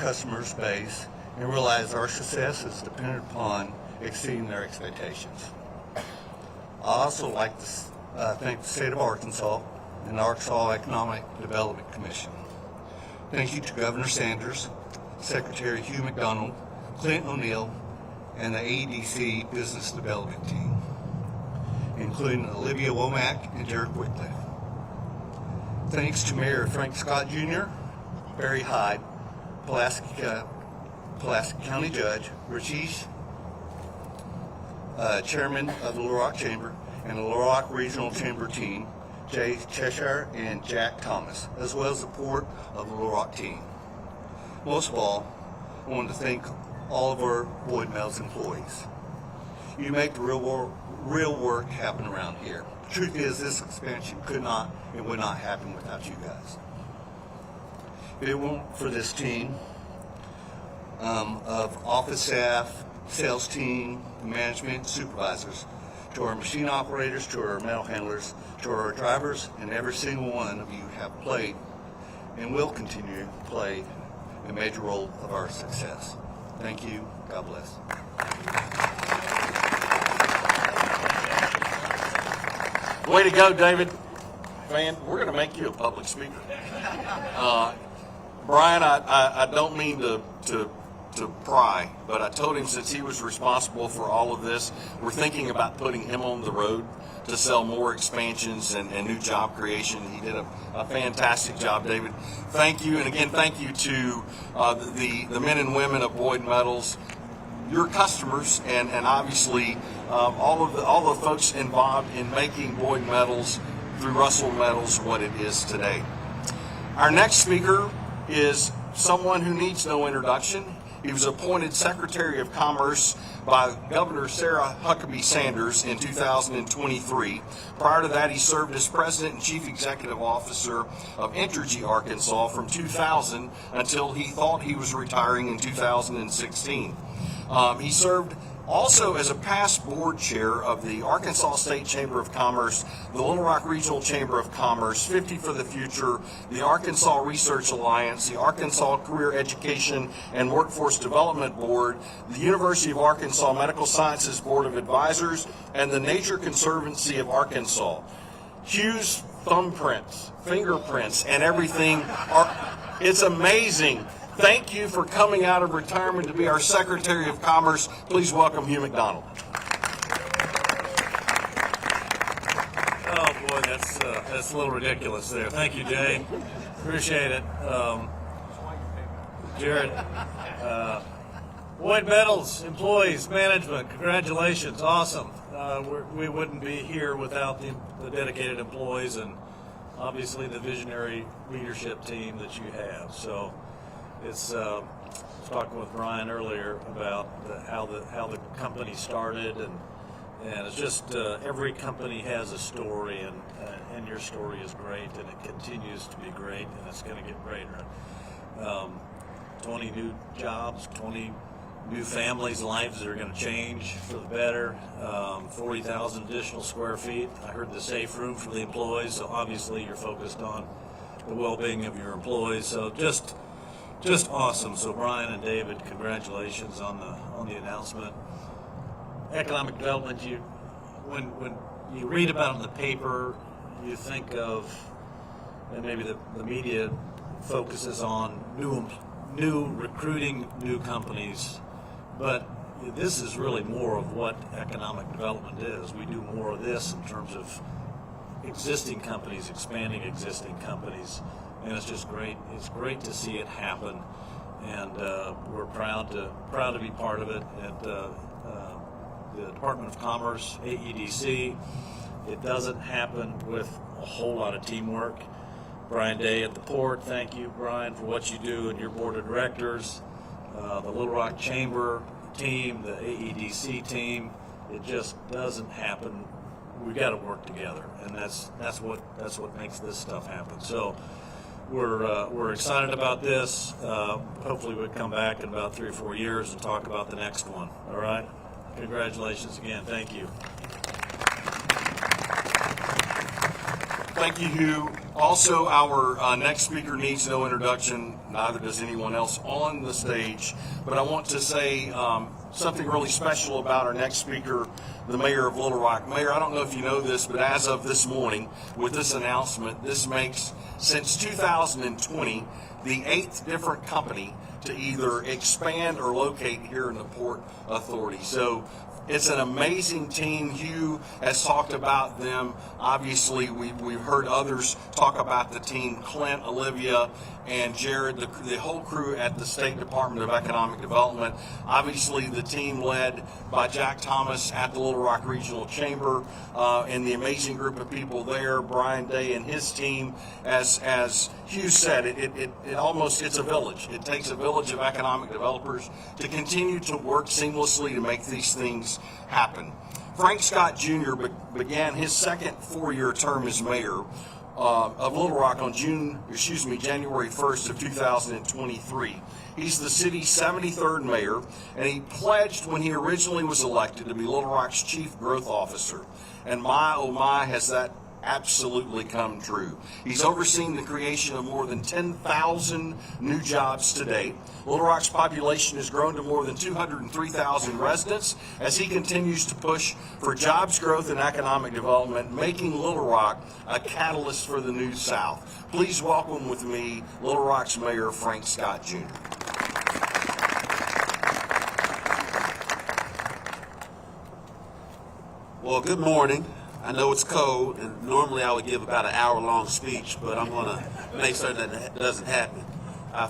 customers' base and realize our success is dependent upon exceeding their expectations. I also like to thank the state of Arkansas and the Arkansas Economic Development Commission. Thank you to Governor Sanders, Secretary Hugh McDonald, Clint O'Neill, and the AEDC Business Development Team, including Olivia Womack and Derek Wycliffe. Thanks to Mayor Frank Scott Jr., Barry Hyde, Pulaski County Judge, Rajesh, Chairman of the Little Rock Chamber, and the Little Rock Regional Chamber team, Jay Cheshire and Jack Thomas, as well as the support of the Little Rock team. Most of all, I want to thank all of our Boyd Metals employees. You make the real work happen around here. The truth is, this expansion could not and would not happen without you guys. If it weren't for this team of office staff, sales team, management, supervisors, to our machine operators, to our metal handlers, to our drivers, and every single one of you have played and will continue to play a major role of our success. Thank you. God bless. Way to go, David. Man, we're going to make you a public speaker. Brian, I don't mean to pry, but I told him since he was responsible for all of this, we're thinking about putting him on the road to sell more expansions and new job creation. He did a fantastic job, David. Thank you, and again, thank you to the men and women of Boyd Metals, your customers, and obviously all the folks involved in making Boyd Metals through Russell Metals what it is today. Our next speaker is someone who needs no introduction. He was appointed Secretary of Commerce by Governor Sarah Huckabee Sanders in 2023. Prior to that, he served as President and Chief Executive Officer of Entergy Arkansas from 2000 until he thought he was retiring in 2016. He served also as a past board chair of the Arkansas State Chamber of Commerce, the Little Rock Regional Chamber of Commerce, 50 for the Future, the Arkansas Research Alliance, the Arkansas Career Education and Workforce Development Board, the University of Arkansas Medical Sciences Board of Advisors, and the Nature Conservancy of Arkansas. Hugh's thumbprints, fingerprints, and everything it's amazing. Thank you for coming out of retirement to be our Secretary of Commerce. Please welcome Hugh McDonald. Oh boy, that's a little ridiculous there. Thank you, Jay. Appreciate it. Jared, Boyd Metals, employees, management, congratulations, awesome. We wouldn't be here without the dedicated employees and obviously the visionary leadership team that you have. So it's I was talking with Brian earlier about how the company started, and it's just every company has a story, and your story is great, and it continues to be great, and it's going to get greater. 20 new jobs, 20 new families' lives that are going to change for the better. 40,000 additional square feet. I heard the safe room for the employees, so obviously you're focused on the well-being of your employees. So just awesome. So Brian and David, congratulations on the announcement. Economic development, when you read about it in the paper, you think of, and maybe the media focuses on new recruiting new companies, but this is really more of what economic development is. We do more of this in terms of existing companies, expanding existing companies. And it's just great. It's great to see it happen, and we're proud to be part of it at the Department of Commerce, AEDC. It doesn't happen with a whole lot of teamwork. Brian Day at the port, thank you, Brian, for what you do and your board of directors. The Little Rock Chamber team, the AEDC team. It just doesn't happen. We got to work together, and that's what makes this stuff happen. So. We're excited about this. Hopefully we'll come back in about 3 or 4 years and talk about the next one. All right? Congratulations again. Thank you. Thank you, Hugh. Also, our next speaker needs no introduction, neither does anyone else on the stage. But I want to say something really special about our next speaker, the mayor of Little Rock. Mayor, I don't know if you know this, but as of this morning, with this announcement, this makes, since 2020, the 8th different company to either expand or locate here in the Port Authority. So it's an amazing team. Hugh has talked about them. Obviously, we've heard others talk about the team, Clint, Olivia, and Jared, the whole crew at the State Department of Economic Development. Obviously, the team led by Jack Thomas at the Little Rock Regional Chamber, and the amazing group of people there, Brian Day and his team. As Hugh said, it's a village. It takes a village of economic developers to continue to work seamlessly to make these things happen. Frank Scott Jr. began his second 4-year term as mayor of Little Rock on January 1st of 2023. He's the city's 73rd mayor, and he pledged when he originally was elected to be Little Rock's chief growth officer. And my, oh my, has that absolutely come true. He's overseen the creation of more than 10,000 new jobs to date. Little Rock's population has grown to more than 203,000 residents as he continues to push for jobs growth and economic development, making Little Rock a catalyst for the New South. Please welcome with me Little Rock's Mayor Frank Scott Jr. Well, good morning. I know it's cold, and normally I would give about an hour-long speech, but I'm going to make certain that doesn't happen.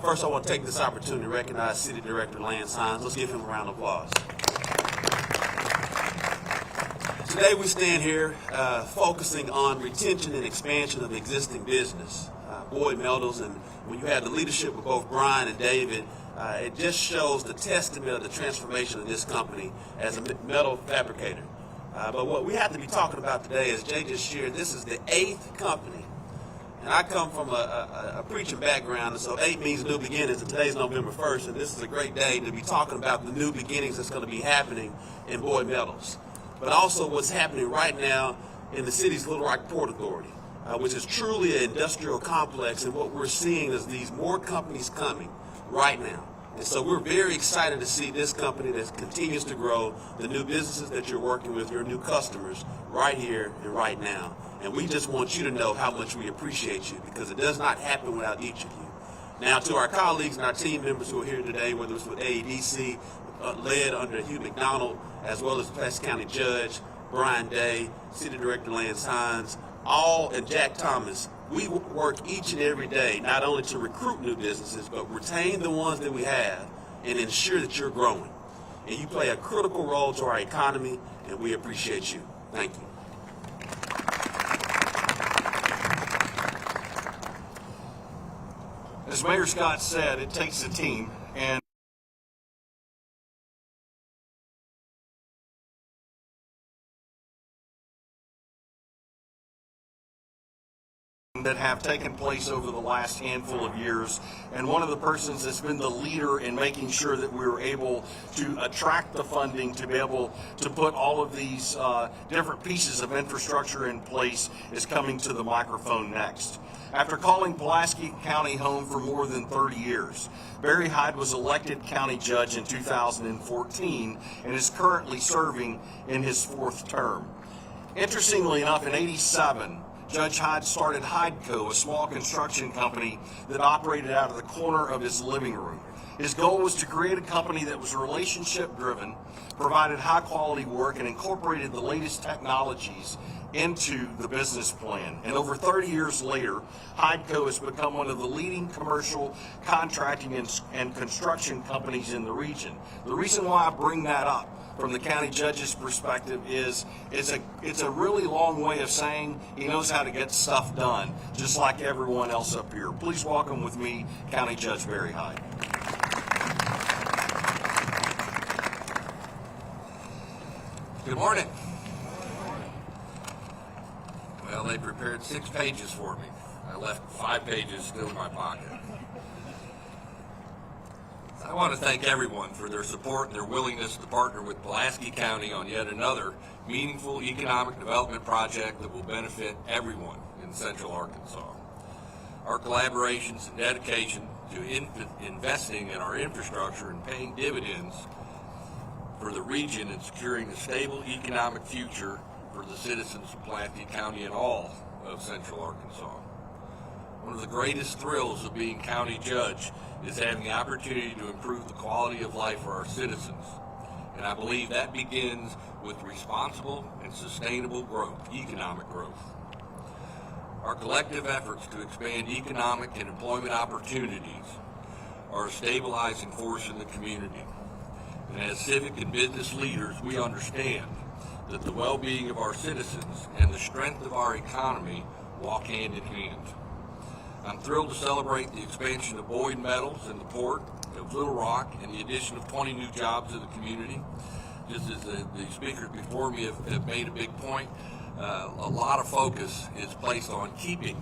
First, I want to take this opportunity to recognize City Director Lance Hines. Let's give him a round of applause. Today, we stand here focusing on retention and expansion of existing business. Boyd Metals, and when you have the leadership of both Brian and David, it just shows the testament of the transformation of this company as a metal fabricator. But what we have to be talking about today, as Jay just shared, this is the 8th company. And I come from a preaching background, and so 8 means new beginnings, and today's November 1st, and this is a great day to be talking about the new beginnings that's going to be happening in Boyd Metals. But also what's happening right now in the city's Little Rock Port Authority, which is truly an industrial complex, and what we're seeing is these more companies coming right now. And so we're very excited to see this company that continues to grow, the new businesses that you're working with, your new customers, right here and right now. And we just want you to know how much we appreciate you, because it does not happen without each of you. Now, to our colleagues and our team members who are here today, whether it's with AEDC, led under Hugh McDonald, as well as Pulaski County Judge Brian Day, City Director Lance Hines, and Jack Thomas, we work each and every day not only to recruit new businesses, but retain the ones that we have and ensure that you're growing. And you play a critical role to our economy, and we appreciate you. Thank you. As Mayor Scott said, it takes a team, and that have taken place over the last handful of years, and one of the persons that's been the leader in making sure that we were able to attract the funding to be able to put all of these different pieces of infrastructure in place is coming to the microphone next. After calling Pulaski County home for more than 30 years, Barry Hyde was elected county judge in 2014 and is currently serving in his 4th term. Interestingly enough, in '87, Judge Hyde started Hydeco, a small construction company that operated out of the corner of his living room. His goal was to create a company that was relationship-driven, provided high-quality work, and incorporated the latest technologies into the business plan. And over 30 years later, Hydeco has become one of the leading commercial contracting and construction companies in the region. The reason why I bring that up from the county judge's perspective is it's a really long way of saying he knows how to get stuff done, just like everyone else up here. Please welcome with me County Judge Barry Hyde. Good morning. Well, they prepared 6 pages for me. I left 5 pages still in my pocket. I want to thank everyone for their support and their willingness to partner with Pulaski County on yet another meaningful economic development project that will benefit everyone in Central Arkansas. Our collaborations and dedication to investing in our infrastructure and paying dividends for the region and securing a stable economic future for the citizens of Platte County and all of Central Arkansas. One of the greatest thrills of being county judge is having the opportunity to improve the quality of life for our citizens. And I believe that begins with responsible and sustainable growth, economic growth. Our collective efforts to expand economic and employment opportunities are a stabilizing force in the community. And as civic and business leaders, we understand that the well-being of our citizens and the strength of our economy walk hand in hand. I'm thrilled to celebrate the expansion of Boyd Metals in the port of Little Rock and the addition of 20 new jobs to the community. Just as the speakers before me have made a big point, a lot of focus is placed on keeping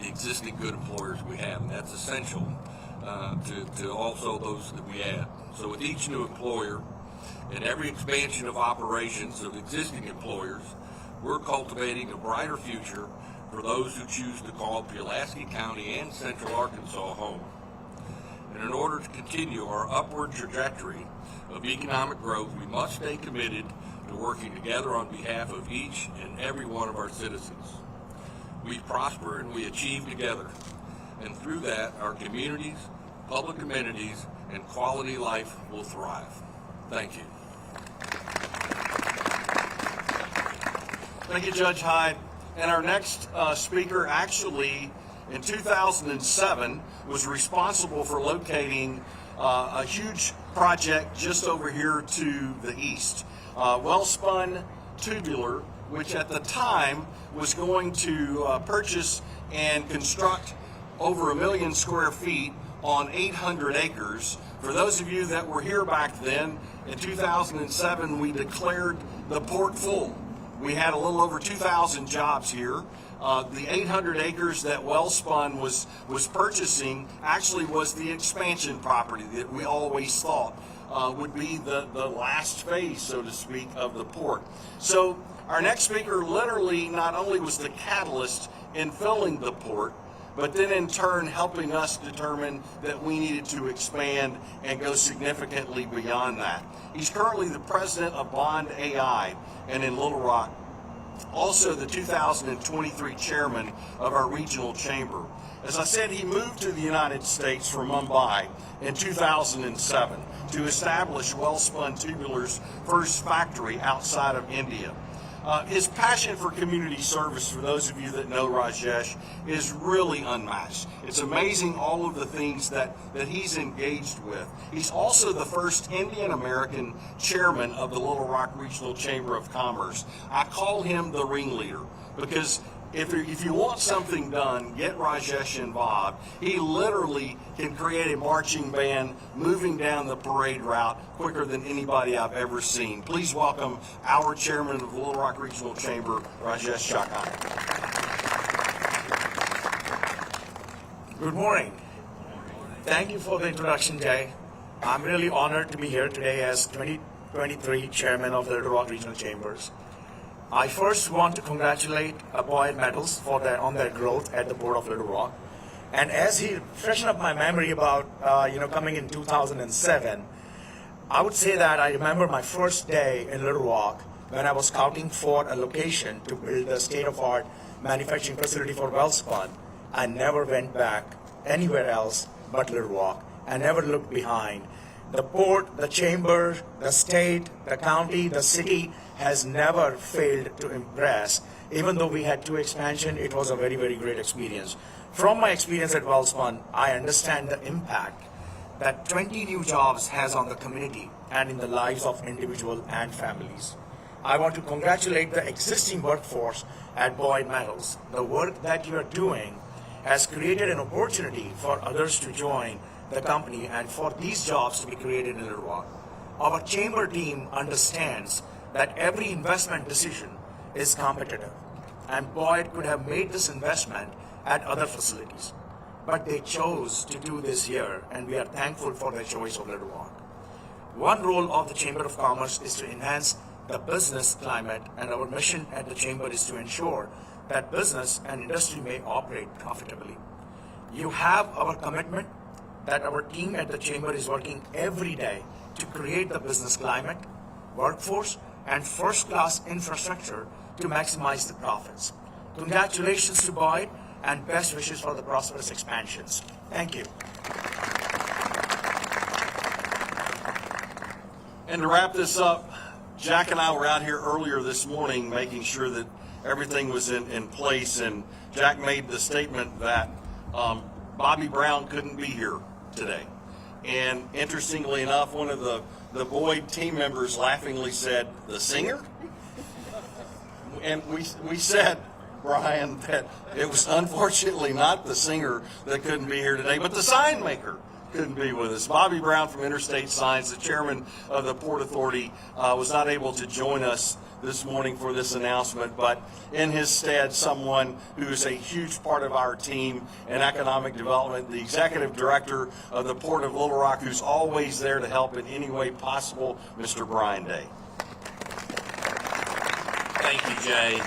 the existing good employers we have, and that's essential to also those that we add. So with each new employer and every expansion of operations of existing employers, we're cultivating a brighter future for those who choose to call Pulaski County and Central Arkansas home. And in order to continue our upward trajectory of economic growth, we must stay committed to working together on behalf of each and every one of our citizens. We prosper and we achieve together, and through that, our communities, public amenities, and quality life will thrive. Thank you. Thank you, Judge Hyde. And our next speaker actually in 2007 was responsible for locating a huge project just over here to the east. Wellspun Tubular, which at the time was going to purchase and construct over 1 million square feet on 800 acres. For those of you that were here back then, in 2007, we declared the port full. We had a little over 2,000 jobs here. The 800 acres that Wellspun was purchasing actually was the expansion property that we always thought would be the last phase, so to speak, of the port. So our next speaker literally not only was the catalyst in filling the port, but then in turn helping us determine that we needed to expand and go significantly beyond that. He's currently the president of Bond AI and in Little Rock, also the 2023 chairman of our regional chamber. As I said, he moved to the United States from Mumbai in 2007 to establish Wellspun Tubular's first factory outside of India. His passion for community service, for those of you that know Rajesh, is really unmatched. It's amazing all of the things that he's engaged with. He's also the first Indian American chairman of the Little Rock Regional Chamber of Commerce. I call him the ringleader because if you want something done, get Rajesh involved. He literally can create a marching band moving down the parade route quicker than anybody I've ever seen. Please welcome our chairman of the Little Rock Regional Chamber, Rajesh Chakai. Good morning. Thank you for the introduction, Jay. I'm really honored to be here today as 2023 chairman of the Little Rock Regional Chambers. I first want to congratulate Boyd Metals on their growth at the Port of Little Rock. And as he freshened up my memory about coming in 2007, I would say that I remember my first day in Little Rock when I was scouting for a location to build a state-of-the-art manufacturing facility for Wellspun. I never went back anywhere else but Little Rock. I never looked behind. The port, the chamber, the state, the county, the city has never failed to impress. Even though we had 2 expansions, it was a very, very great experience. From my experience at Wellspun, I understand the impact that 20 new jobs has on the community and in the lives of individuals and families. I want to congratulate the existing workforce at Boyd Metals. The work that you are doing has created an opportunity for others to join the company and for these jobs to be created in Little Rock. Our chamber team understands that every investment decision is competitive, and Boyd could have made this investment at other facilities, but they chose to do this here, and we are thankful for their choice of Little Rock. One role of the Chamber of Commerce is to enhance the business climate, and our mission at the Chamber is to ensure that business and industry may operate profitably. You have our commitment that our team at the Chamber is working every day to create the business climate, workforce, and first-class infrastructure to maximize the profits. Congratulations to Boyd and best wishes for the prosperous expansions. Thank you. And to wrap this up, Jack and I were out here earlier this morning making sure that everything was in place, and Jack made the statement that Bobby Brown couldn't be here today. And interestingly enough, one of the Boyd team members laughingly said, "The singer?" And we said, Brian, that it was unfortunately not the singer that couldn't be here today, but the sign maker couldn't be with us. Bobby Brown from Interstate Signs, the chairman of the Port Authority, was not able to join us this morning for this announcement, but in his stead, someone who is a huge part of our team in economic development, the executive director of the Port of Little Rock, who's always there to help in any way possible, Mr. Brian Day. Thank you, Jay.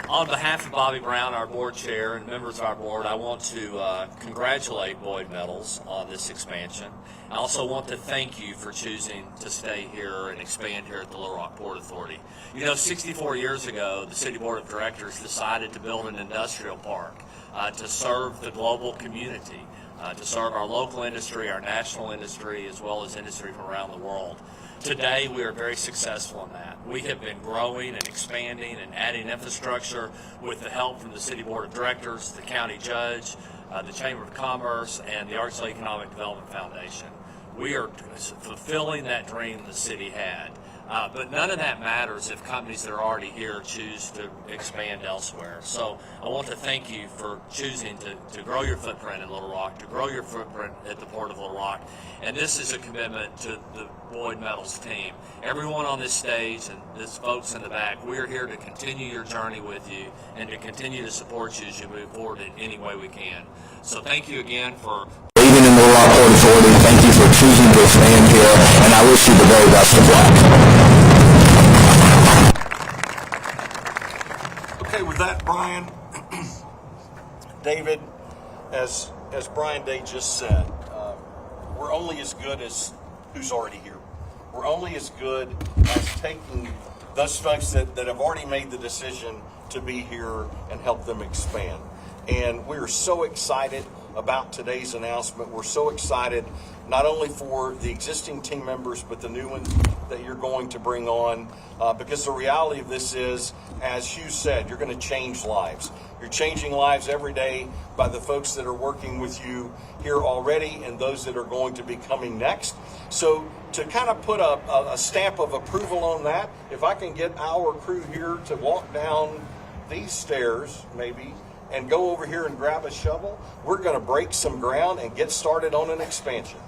On behalf of Bobby Brown, our board chair, and members of our board, I want to congratulate Boyd Metals on this expansion. I also want to thank you for choosing to stay here and expand here at the Little Rock Port Authority. You know, 64 years ago, the City Board of Directors decided to build an industrial park to serve the global community, to serve our local industry, our national industry, as well as industry from around the world. Today, we are very successful in that. We have been growing and expanding and adding infrastructure with the help from the City Board of Directors, the County Judge, the Chamber of Commerce, and the Arkansas Economic Development Foundation. We are fulfilling that dream the city had. But none of that matters if companies that are already here choose to expand elsewhere. So I want to thank you for choosing to grow your footprint in Little Rock, to grow your footprint at the Port of Little Rock. And this is a commitment to the Boyd Metals team. Everyone on this stage and these folks in the back, we're here to continue your journey with you and to continue to support you as you move forward in any way we can. So thank you again for believing in the Little Rock Port Authority. Thank you for choosing to expand here, and I wish you the very best of luck. Okay, with that, Brian, David, as Brian Day just said, we're only as good as who's already here. We're only as good as taking those folks that have already made the decision to be here and help them expand. And we're so excited about today's announcement. We're so excited not only for the existing team members, but the new ones that you're going to bring on, because the reality of this is, as Hugh said, you're going to change lives. You're changing lives every day by the folks that are working with you here already and those that are going to be coming next. So to kind of put a stamp of approval on that, if I can get our crew here to walk down these stairs, maybe, and go over here and grab a shovel, we're going to break some ground and get started on an expansion.